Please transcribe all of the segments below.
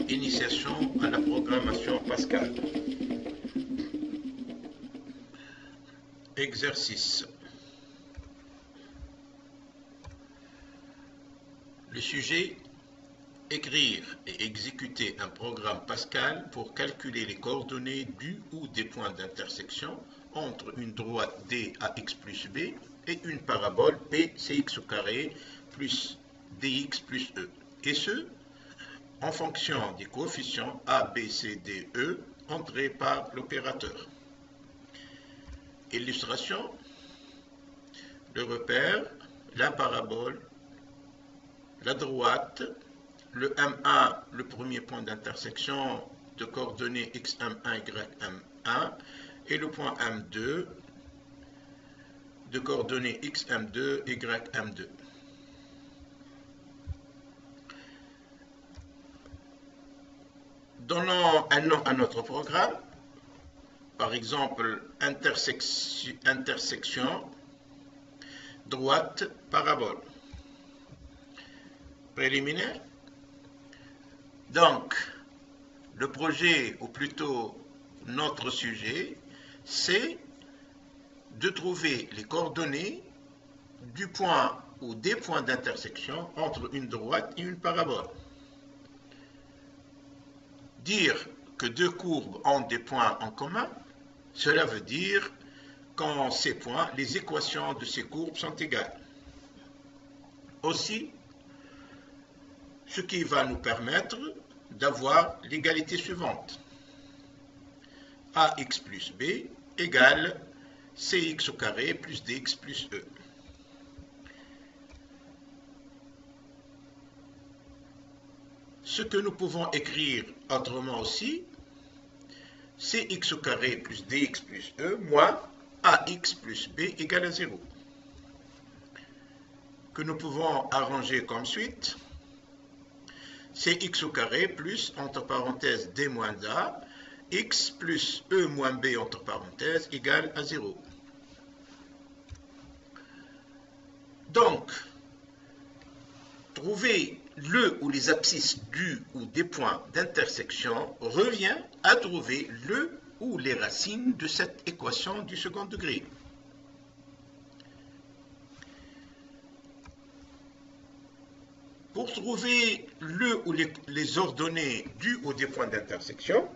Initiation à la programmation Pascal. Exercice. Le sujet: écrire et exécuter un programme Pascal pour calculer les coordonnées du ou des points d'intersection entre une droite D à x plus B et une parabole P cx au carré plus dx plus E, et ce, en fonction des coefficients A, B, C, D, E entrés par l'opérateur. Illustration: le repère, la parabole, la droite, le M1, le premier point d'intersection de coordonnées xm1, ym1, et le point M2 de coordonnées xm2, ym2. Donnons un nom à notre programme, par exemple intersection droite parabole. Préliminaire. Donc, le projet, ou plutôt notre sujet, c'est de trouver les coordonnées du point ou des points d'intersection entre une droite et une parabole. Dire que deux courbes ont des points en commun, cela veut dire qu'en ces points, les équations de ces courbes sont égales. Aussi, ce qui va nous permettre d'avoir l'égalité suivante. AX plus B égale CX au carré plus DX plus E. Ce que nous pouvons écrire autrement aussi, CX au carré plus DX plus E moins AX plus B égale à 0. Que nous pouvons arranger comme suite: Cx au carré plus, entre parenthèses, D moins A, x plus E moins B, entre parenthèses, égale à 0. Donc, trouver le ou les abscisses du ou des points d'intersection revient à trouver le ou les racines de cette équation du second degré. Pour trouver le ou les ordonnées du ou des points d'intersection,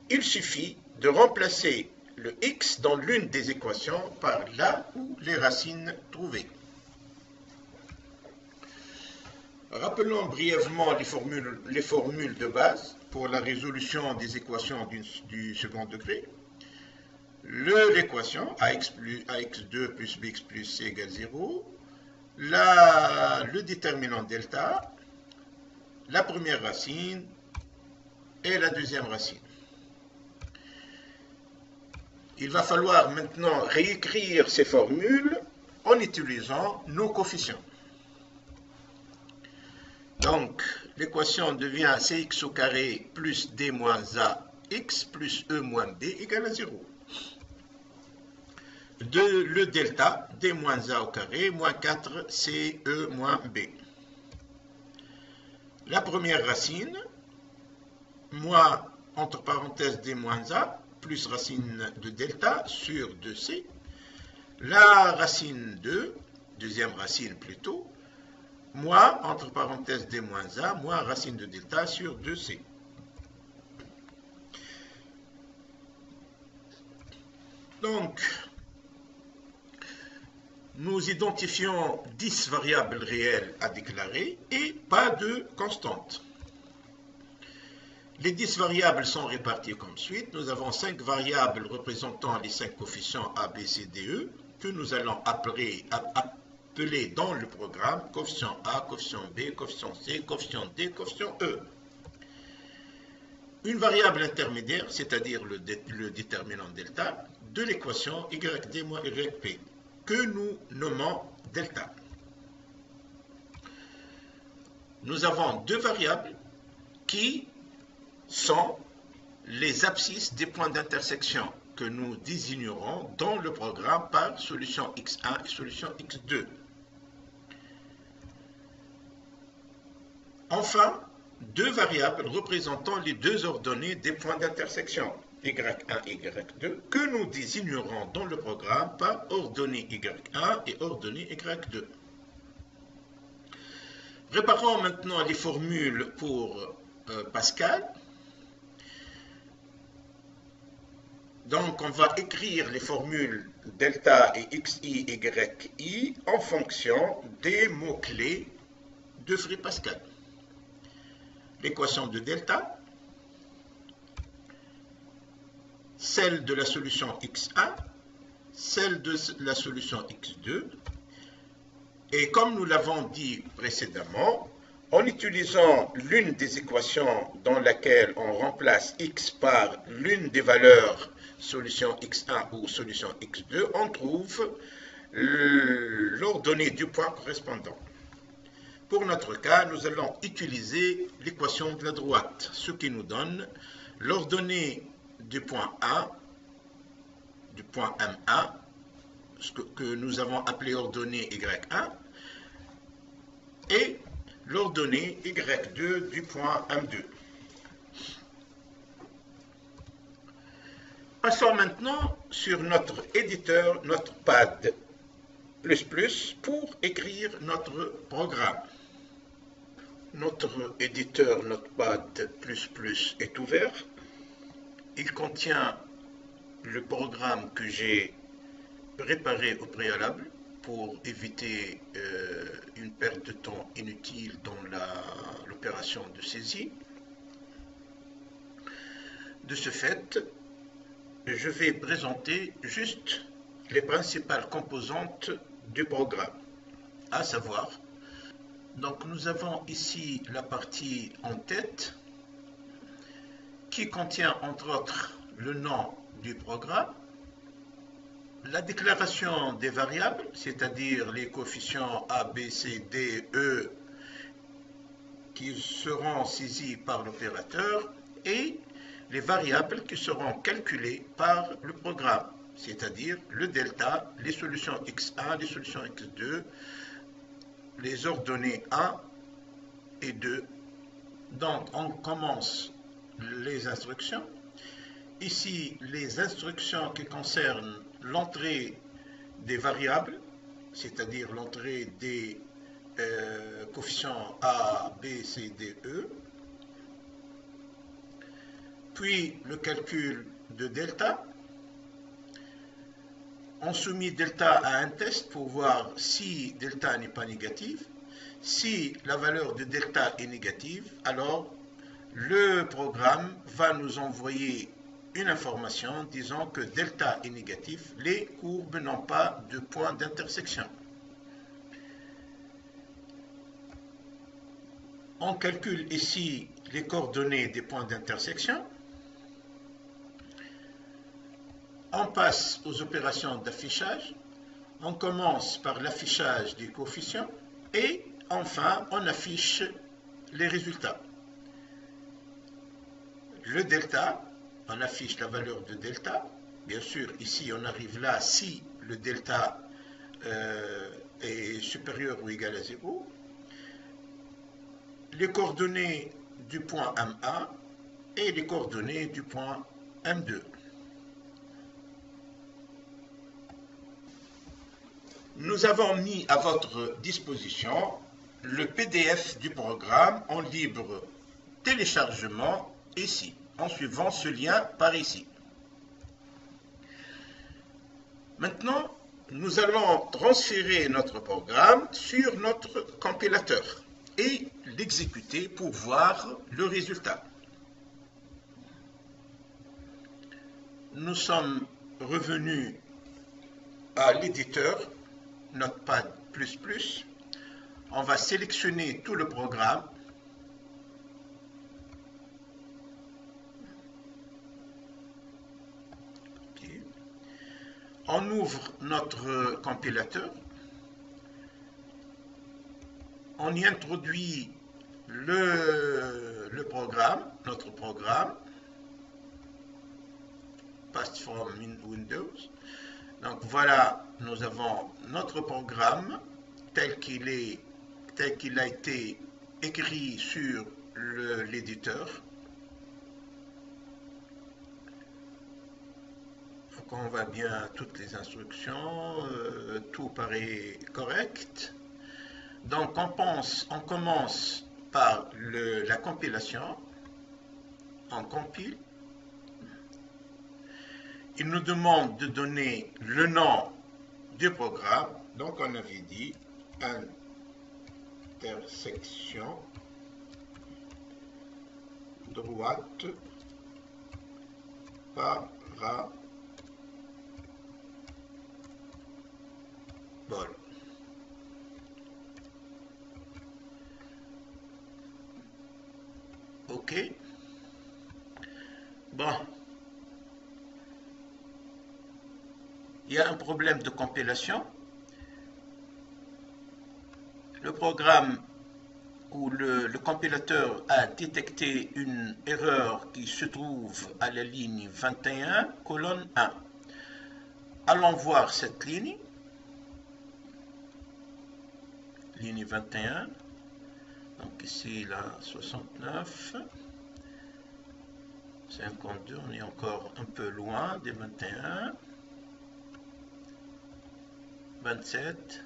il suffit de remplacer le x dans l'une des équations par la ou les racines trouvées. Rappelons brièvement les formules de base pour la résolution des équations du second degré. L'équation ax2 plus bx plus c égale 0, le déterminant delta, la première racine et la deuxième racine. Il va falloir maintenant réécrire ces formules en utilisant nos coefficients. Donc, l'équation devient cx au carré plus d moins a x plus e moins b égale à 0. Le delta, d moins a au carré, moins 4 c e moins b. La première racine, moins, entre parenthèses, d moins a, plus racine de delta sur 2c. La racine 2, deuxième racine plutôt, moins, entre parenthèses, d moins a, moins racine de delta sur 2c. Donc, nous identifions 10 variables réelles à déclarer et pas de constante. Les 10 variables sont réparties comme suit. Nous avons 5 variables représentant les 5 coefficients A, B, C, D, E que nous allons appeler dans le programme coefficient A, coefficient B, coefficient C, coefficient D, coefficient E. Une variable intermédiaire, c'est-à-dire le déterminant delta, de l'équation YD moins YP, que nous nommons delta. Nous avons deux variables qui sont les abscisses des points d'intersection que nous désignerons dans le programme par solution x1 et solution x2. Enfin, deux variables représentant les deux ordonnées des points d'intersection, y1 et y2, que nous désignerons dans le programme par ordonnée y1 et ordonnée y2. Réparons maintenant les formules pour Pascal. Donc, on va écrire les formules delta et xi, yi en fonction des mots-clés de Free Pascal. L'équation de delta, celle de la solution x1, celle de la solution x2, et comme nous l'avons dit précédemment, en utilisant l'une des équations dans laquelle on remplace x par l'une des valeurs solution x1 ou solution x2, on trouve l'ordonnée du point correspondant. Pour notre cas, nous allons utiliser l'équation de la droite, ce qui nous donne l'ordonnée du point A, du point M1, ce que nous avons appelé ordonnée Y1, et l'ordonnée Y2 du point M2. Passons maintenant sur notre éditeur Notepad++ pour écrire notre programme. Notre éditeur Notepad++ est ouvert. Il contient le programme que j'ai préparé au préalable pour éviter une perte de temps inutile dans l'opération de saisie. De ce fait, je vais présenter juste les principales composantes du programme, à savoir, donc nous avons ici la partie en tête qui contient entre autres le nom du programme, la déclaration des variables, c'est-à-dire les coefficients A, B, C, D, E qui seront saisis par l'opérateur et les variables qui seront calculées par le programme, c'est-à-dire le delta, les solutions x1, les solutions x2, les ordonnées 1 et 2. Donc, on commence les instructions. Ici, les instructions qui concernent l'entrée des variables, c'est-à-dire l'entrée des coefficients A, B, C, D, E, puis le calcul de delta. On soumet delta à un test pour voir si delta n'est pas négatif. Si la valeur de delta est négative, alors le programme va nous envoyer une information disant que delta est négatif, les courbes n'ont pas de point d'intersection. On calcule ici les coordonnées des points d'intersection. On passe aux opérations d'affichage. On commence par l'affichage des coefficients et enfin on affiche les résultats. Le delta, on affiche la valeur de delta. Bien sûr, ici on arrive là si le delta est supérieur ou égal à 0. Les coordonnées du point M1 et les coordonnées du point M2. Nous avons mis à votre disposition le PDF du programme en libre téléchargement ici, en suivant ce lien par ici. Maintenant, nous allons transférer notre programme sur notre compilateur et l'exécuter pour voir le résultat. Nous sommes revenus à l'éditeur Notepad++. On va sélectionner tout le programme. Okay. On ouvre notre compilateur. On y introduit le programme, notre programme, Passed from Windows. Donc voilà, nous avons notre programme tel qu'il a été écrit sur l'éditeur. Donc on voit bien toutes les instructions, tout paraît correct. Donc on commence par la compilation. On compile. Il nous demande de donner le nom du programme. Donc on avait dit intersection droite parabole. OK. Bon. Il y a un problème de compilation. Le programme où le compilateur a détecté une erreur qui se trouve à la ligne 21, colonne 1. Allons voir cette ligne. Ligne 21. Donc ici, la 69. 52, on est encore un peu loin des 21. 27.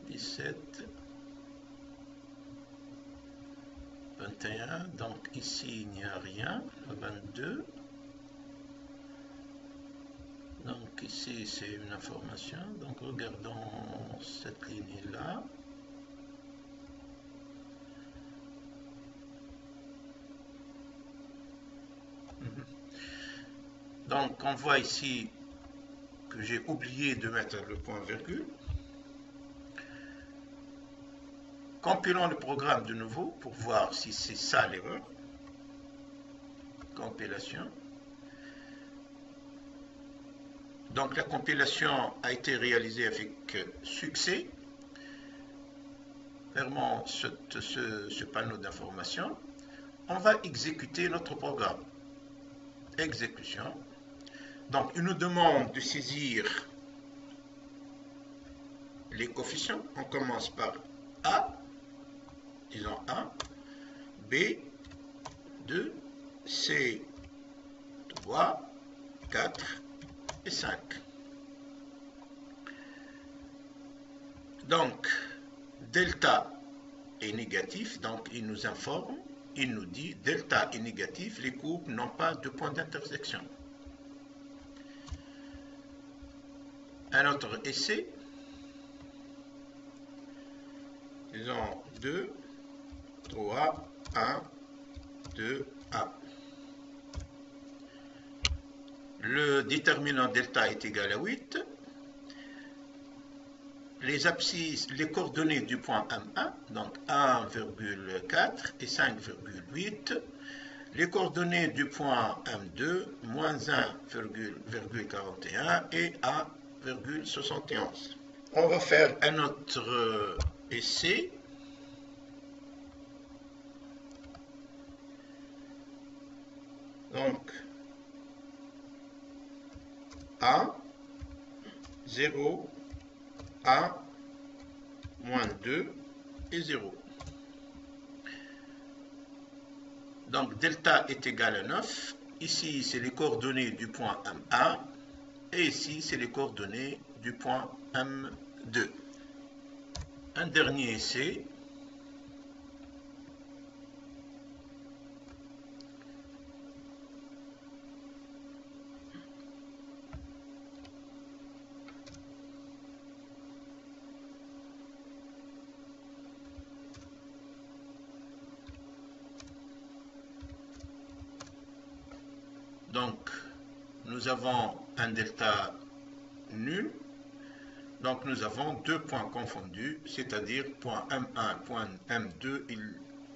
17. 21. Donc ici, il n'y a rien. 22. Donc ici, c'est une information. Donc regardons cette ligne-là. Donc on voit ici que j'ai oublié de mettre le point virgule. Compilons le programme de nouveau pour voir si c'est ça l'erreur. Compilation. Donc la compilation a été réalisée avec succès. Fermons ce panneau d'information. On va exécuter notre programme. Exécution. Donc il nous demande de saisir les coefficients. On commence par A, disons 1, B, 2, C, 3, 4 et 5. Donc, delta est négatif, donc il nous informe, il nous dit delta est négatif, les courbes n'ont pas de point d'intersection. Un autre essai, disons 2, 3, 1, 2, 1. Le déterminant delta est égal à 8. Les abscisses, les coordonnées du point M1, donc 1,4 et 5,8. Les coordonnées du point M2, moins 1,41 et 1,71. On va faire un autre essai. Donc, 1, 0, 1, moins 2 et 0. Donc, delta est égal à 9. Ici, c'est les coordonnées du point M1. Et ici, c'est les coordonnées du point M2. Un dernier essai. Donc, nous avons un delta nul. Donc, nous avons deux points confondus, c'est-à-dire point M1, point M2,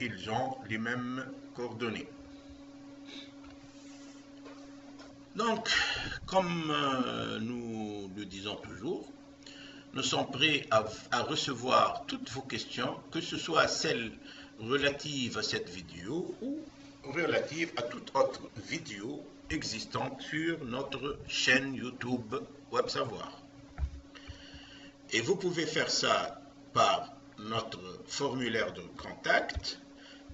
ils ont les mêmes coordonnées. Donc, comme nous le disons toujours, nous sommes prêts à recevoir toutes vos questions, que ce soit celles relatives à cette vidéo ou relatives à toute autre vidéo existantes sur notre chaîne YouTube Web Savoir. Et vous pouvez faire ça par notre formulaire de contact,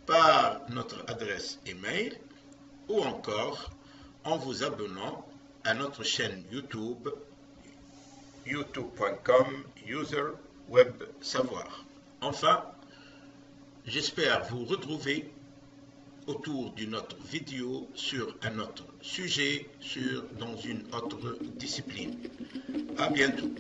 par notre adresse email ou encore en vous abonnant à notre chaîne YouTube youtube.com user web savoir. Enfin, j'espère vous retrouver autour d'une autre vidéo sur un autre sujet, dans une autre discipline. À bientôt.